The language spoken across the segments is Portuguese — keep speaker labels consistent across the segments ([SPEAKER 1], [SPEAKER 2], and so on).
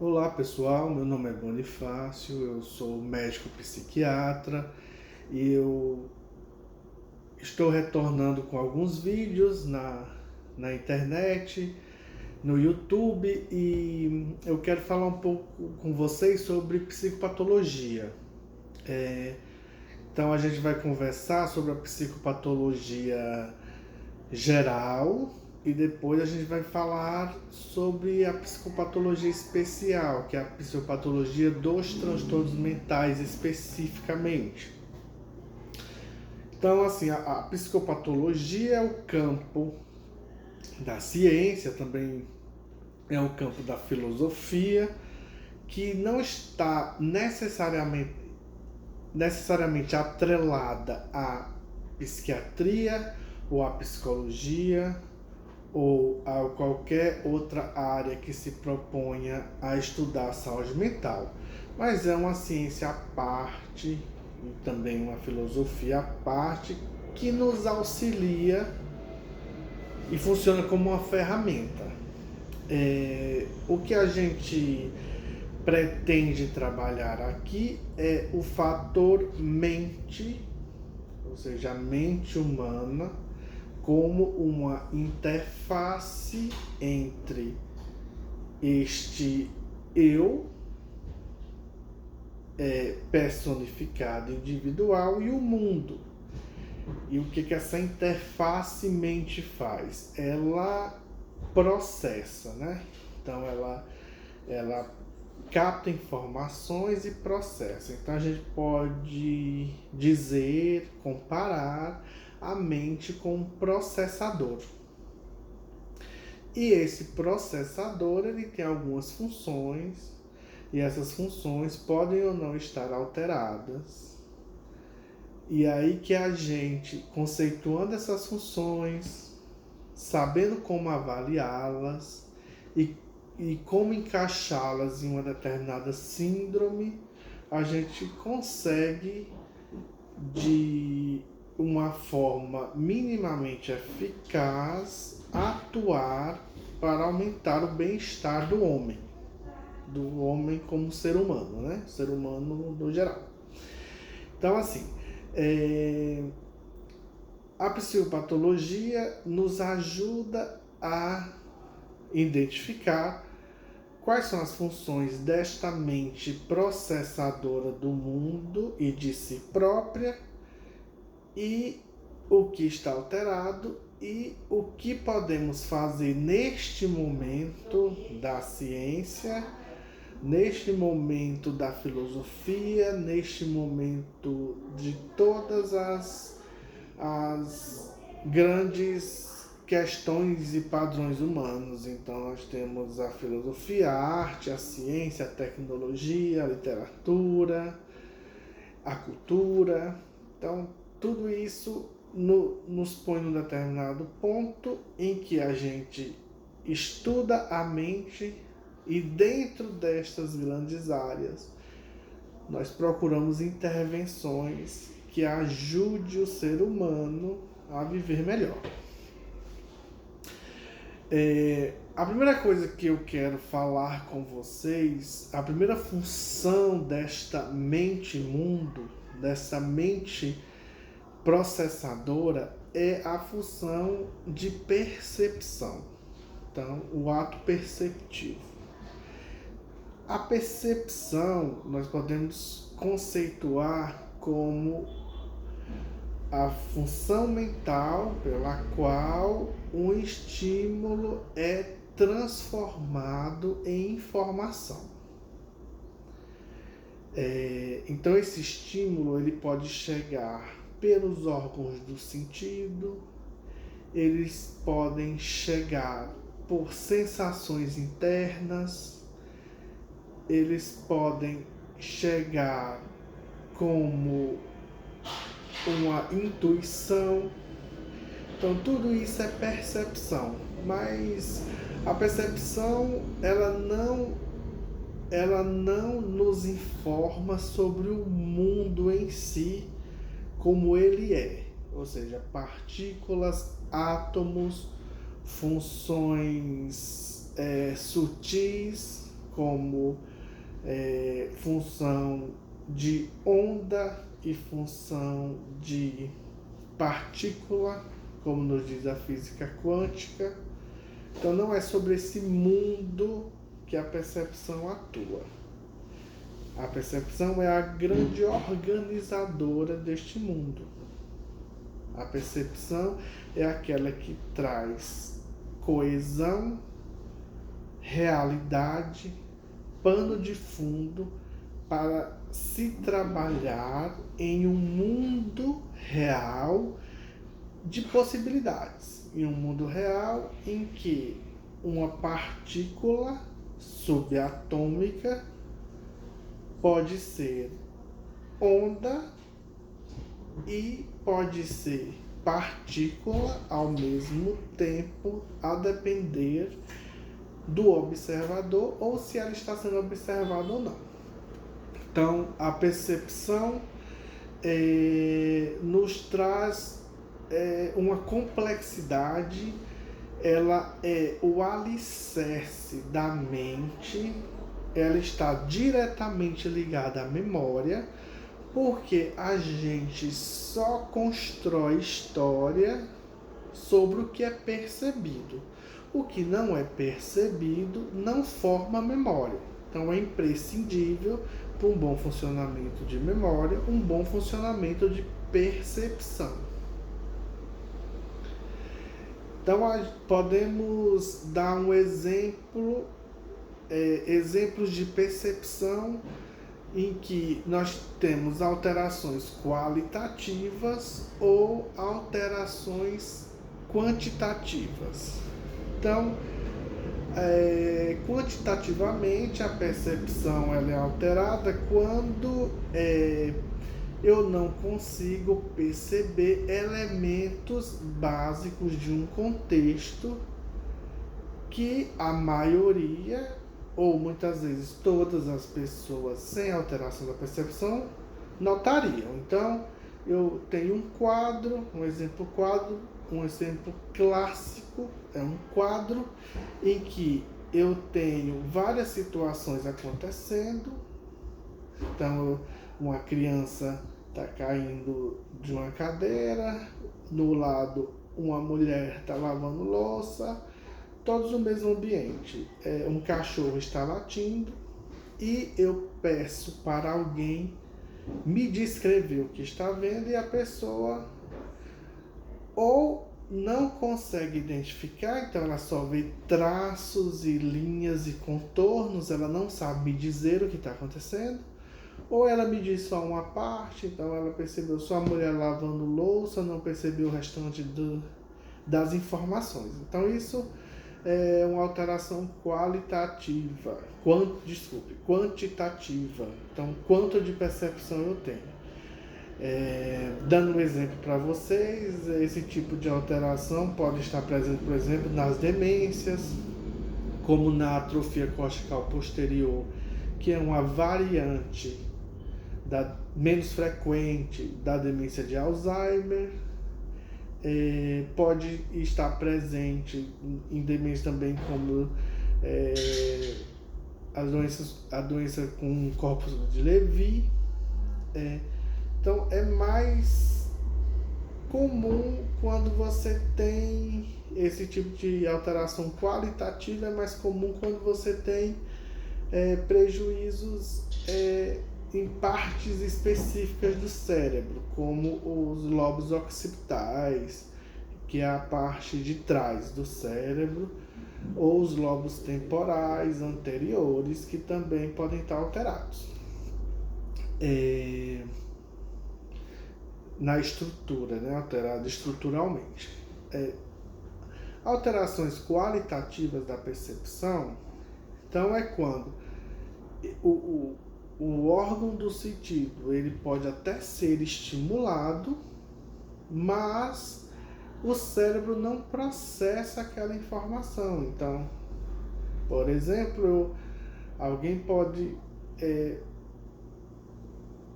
[SPEAKER 1] Olá pessoal, meu nome é Bonifácio, eu sou médico psiquiatra e eu estou retornando com alguns vídeos na internet, no YouTube, e eu quero falar um pouco com vocês sobre psicopatologia. Então a gente vai conversar sobre a psicopatologia geral e depois a gente vai falar sobre a psicopatologia especial, que é a psicopatologia dos transtornos mentais especificamente. Então, assim, a psicopatologia é o campo da ciência, também é o campo da filosofia, que não está necessariamente atrelada à psiquiatria ou à psicologia ou a qualquer outra área que se proponha a estudar a saúde mental. Mas é uma ciência à parte e também uma filosofia à parte que nos auxilia e funciona como uma ferramenta. O que a gente pretende trabalhar aqui é o fator mente, ou seja, a mente humana, como uma interface entre este eu personificado individual e o mundo. E o que essa interface mente faz? Ela processa, né? Então ela capta informações e processa. Então a gente pode dizer, comparar a mente com um processador. E esse processador ele tem algumas funções, e essas funções podem ou não estar alteradas. E aí que a gente, conceituando essas funções, sabendo como avaliá-las e como encaixá-las em uma determinada síndrome, a gente consegue, de uma forma minimamente eficaz, atuar para aumentar o bem-estar do homem como ser humano, né? Ser humano no geral. Então, assim, a psicopatologia nos ajuda a identificar quais são as funções desta mente processadora do mundo e de si própria, e o que está alterado e o que podemos fazer neste momento da ciência, neste momento da filosofia, neste momento de todas as grandes questões e padrões humanos. Então nós temos a filosofia, a arte, a ciência, a tecnologia, a literatura, a cultura. Então tudo isso nos põe num determinado ponto em que a gente estuda a mente, e dentro destas grandes áreas nós procuramos intervenções que ajude o ser humano a viver melhor. A primeira coisa que eu quero falar com vocês, a primeira função desta mente-mundo, dessa mente processadora, é a função de percepção. Então, o ato perceptivo. A percepção nós podemos conceituar como a função mental pela qual um estímulo é transformado em informação. Então esse estímulo ele pode chegar pelos órgãos do sentido, eles podem chegar por sensações internas, eles podem chegar como uma intuição. Então tudo isso é percepção, mas a percepção ela não nos informa sobre o mundo em si como ele é, ou seja, partículas, átomos, funções sutis como função de onda e função de partícula, como nos diz a física quântica. Então não é sobre esse mundo que a percepção atua. A percepção é a grande organizadora deste mundo. A percepção é aquela que traz coesão, realidade, pano de fundo para se trabalhar em um mundo real de possibilidades. Em um mundo real em que uma partícula subatômica pode ser onda e pode ser partícula ao mesmo tempo, a depender do observador ou se ela está sendo observada ou não. Então, a percepção nos traz uma complexidade, ela é o alicerce da mente, ela está diretamente ligada à memória, porque a gente só constrói história sobre o que é percebido. O que não é percebido não forma memória. Então é imprescindível para um bom funcionamento de memória, um bom funcionamento de percepção. Então podemos dar um exemplo, exemplos de percepção em que nós temos alterações qualitativas ou alterações quantitativas. Então, quantitativamente, a percepção ela é alterada quando eu não consigo perceber elementos básicos de um contexto que a maioria, ou muitas vezes todas as pessoas sem alteração da percepção, notariam. Então, eu tenho um quadro, um exemplo clássico, é um quadro em que eu tenho várias situações acontecendo. Então, uma criança está caindo de uma cadeira, no lado uma mulher está lavando louça, todos no mesmo ambiente. Um cachorro está latindo e eu peço para alguém me descrever o que está vendo e a pessoa ou não consegue identificar, então ela só vê traços e linhas e contornos, ela não sabe me dizer o que está acontecendo, ou ela me diz só uma parte, então ela percebeu só a mulher lavando louça, não percebeu o restante das informações. Então isso é uma alteração quantitativa. Então, quanto de percepção eu tenho. Dando um exemplo para vocês, esse tipo de alteração pode estar presente, por exemplo, nas demências, como na atrofia cortical posterior, que é uma variante menos frequente da demência de Alzheimer. Pode estar presente em demência também, como a doença com corpus de Levy. Então é mais comum quando você tem esse tipo de alteração qualitativa, é mais comum quando você tem prejuízos em partes específicas do cérebro, como os lobos occipitais, que é a parte de trás do cérebro, ou os lobos temporais anteriores, que também podem estar alterados na estrutura, né? Alterado estruturalmente. Alterações qualitativas da percepção, então é quando o órgão do sentido ele pode até ser estimulado, mas o cérebro não processa aquela informação. Então, por exemplo, alguém pode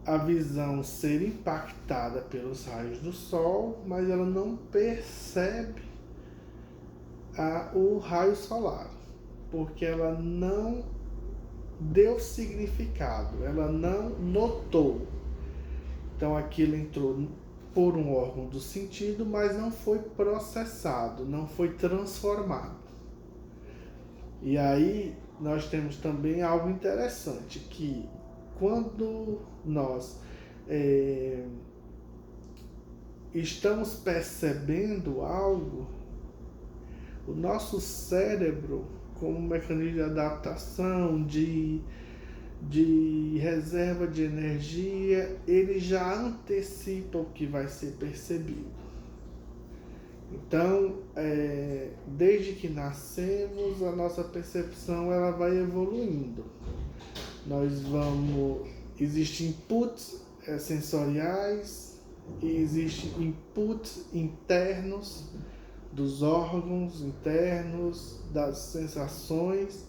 [SPEAKER 1] a visão ser impactada pelos raios do sol, mas ela não percebe o raio solar, porque ela não deu significado, ela não notou. Então aquilo entrou por um órgão do sentido, mas não foi processado, não foi transformado. E aí nós temos também algo interessante, que quando nós estamos percebendo algo, o nosso cérebro, como um mecanismo de adaptação, de reserva de energia, ele já antecipa o que vai ser percebido. Então, desde que nascemos, a nossa percepção ela vai evoluindo. Existem inputs sensoriais e existem inputs internos dos órgãos internos, das sensações,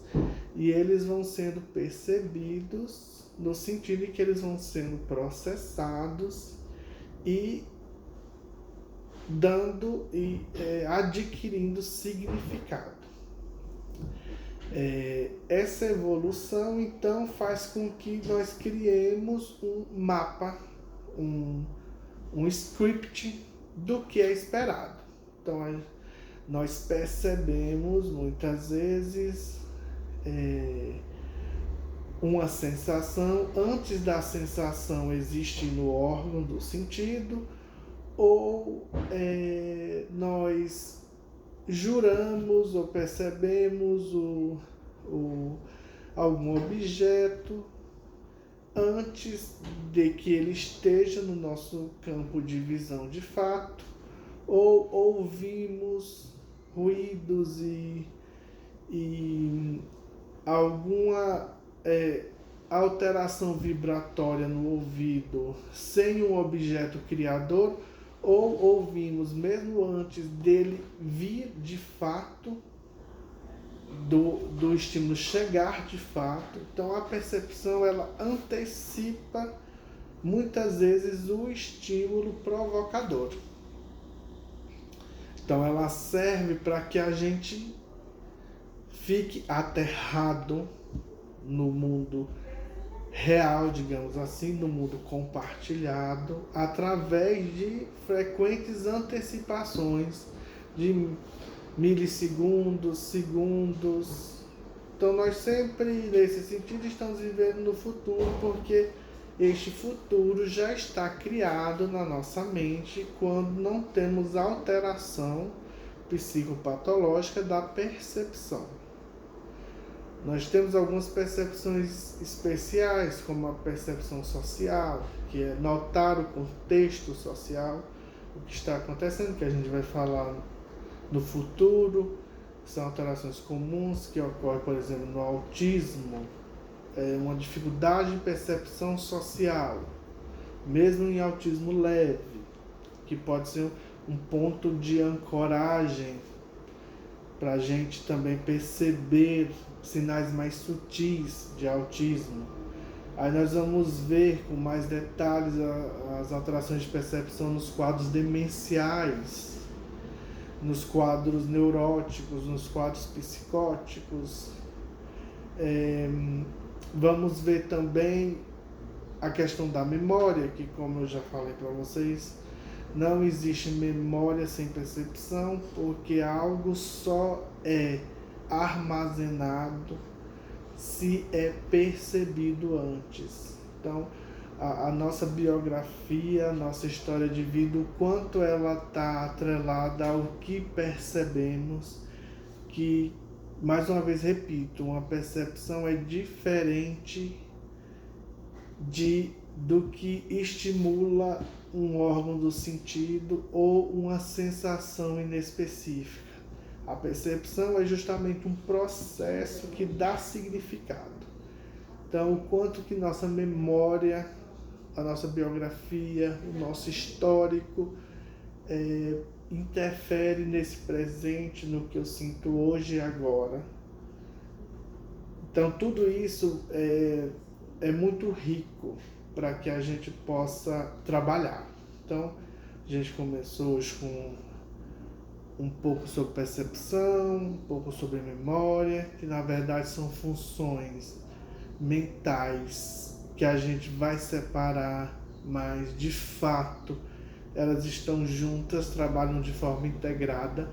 [SPEAKER 1] e eles vão sendo percebidos no sentido de que eles vão sendo processados e dando e adquirindo significado. Essa evolução então faz com que nós criemos um mapa, um script do que é esperado. Então nós percebemos muitas vezes uma sensação, antes da sensação existir no órgão do sentido, ou nós juramos ou percebemos algum objeto antes de que ele esteja no nosso campo de visão de fato, ou ouvimos ruídos e alguma alteração vibratória no ouvido sem um objeto criador, ou ouvimos mesmo antes dele vir de fato, do estímulo chegar de fato. Então a percepção ela antecipa muitas vezes o estímulo provocador. Então ela serve para que a gente fique aterrado no mundo real, digamos assim, no mundo compartilhado, através de frequentes antecipações de milissegundos, segundos. Então nós sempre, nesse sentido, estamos vivendo no futuro, porque este futuro já está criado na nossa mente quando não temos alteração psicopatológica da percepção. Nós temos algumas percepções especiais, como a percepção social, que é notar o contexto social, o que está acontecendo, que a gente vai falar no futuro. São alterações comuns que ocorrem, por exemplo, no autismo, uma dificuldade de percepção social, mesmo em autismo leve, que pode ser um ponto de ancoragem para a gente também perceber sinais mais sutis de autismo. Aí nós vamos ver com mais detalhes as alterações de percepção nos quadros demenciais, nos quadros neuróticos, nos quadros psicóticos. Vamos ver também a questão da memória, que, como eu já falei para vocês, não existe memória sem percepção, porque algo só é armazenado se é percebido antes. Então, a nossa biografia, a nossa história de vida, o quanto ela está atrelada ao que percebemos, que, mais uma vez repito, uma percepção é diferente do que estimula um órgão do sentido ou uma sensação inespecífica. A percepção é justamente um processo que dá significado. Então, o quanto que nossa memória, a nossa biografia, o nosso histórico interfere nesse presente, no que eu sinto hoje e agora. Então, tudo isso é muito rico para que a gente possa trabalhar. Então, a gente começou hoje com um pouco sobre percepção, um pouco sobre memória, que na verdade são funções mentais que a gente vai separar, mas de fato elas estão juntas, trabalham de forma integrada.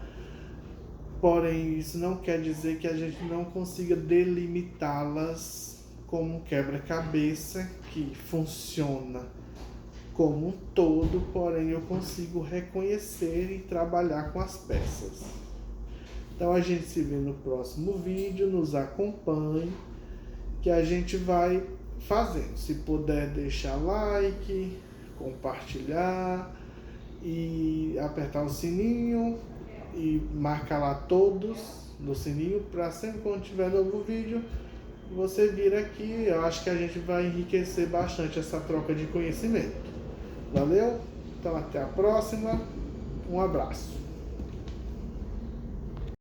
[SPEAKER 1] Porém, isso não quer dizer que a gente não consiga delimitá-las como um quebra-cabeça que funciona como um todo, porém eu consigo reconhecer e trabalhar com as peças. Então a gente se vê no próximo vídeo, nos acompanhe, que a gente vai fazendo. Se puder deixar like, compartilhar e apertar o sininho e marcar lá todos no sininho para sempre quando tiver novo vídeo você vir aqui. Eu acho que a gente vai enriquecer bastante essa troca de conhecimento. Valeu? Então até a próxima. Um abraço.